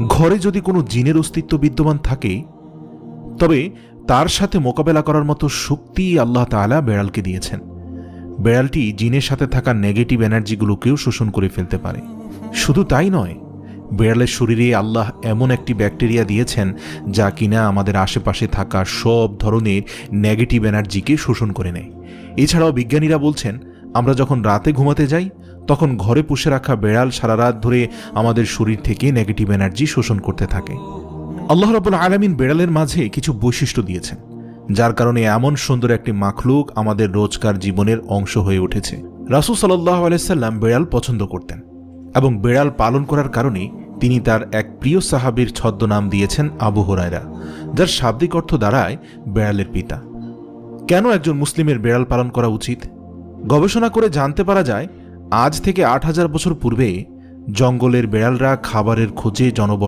ঘরে যদি কোনো জিনের অস্তিত্ব বিদ্যমান থাকে তবে তার সাথে মোকাবেলা করার মতো শক্তি আল্লাহ তাআলা বেড়ালকে দিয়েছেন। বেড়ালটি জিনের সাথে থাকা নেগেটিভ এনার্জিগুলোকেও শোষণ করে ফেলতে পারে। শুধু তাই নয়, বেড়ালের শরীরে আল্লাহ এমন একটি ব্যাকটেরিয়া দিয়েছেন যা কিনা আমাদের আশেপাশে থাকা সব ধরনের নেগেটিভ এনার্জিকে শোষণ করে নেয়। এছাড়াও বিজ্ঞানীরা বলছেন, আমরা যখন রাতে ঘুমাতে যাই তখন ঘরে পুষে রাখা বেড়াল সারা রাত ধরে আমাদের শরীর থেকে নেগেটিভ এনার্জি শোষণ করতে থাকে। আল্লাহ রাব্বুল আলামিন বেড়ালের মাঝে কিছু বৈশিষ্ট্য দিয়েছেন, যার কারণে এমন সুন্দর একটি মাখলুক আমাদের রোজকার জীবনের অংশ হয়ে উঠেছে। রাসূল সাল্লাল্লাহু আলাইহি সাল্লাম বেড়াল পছন্দ করতেন এবং বেড়াল পালন করার কারণে তিনি তার এক প্রিয় সাহাবীর ছদ্মনাম দিয়েছেন আবু হুরায়রা, যার শাব্দিক অর্থ দাঁড়ায় বেড়ালের পিতা। কেন একজন মুসলিমের বেড়াল পালন করা উচিত? গবেষণা করে জানতে পারা যায়, আজ থেকে ৮,০০০ বছর পূর্বে জঙ্গলের বেড়ালরা খাবারের খোঁজে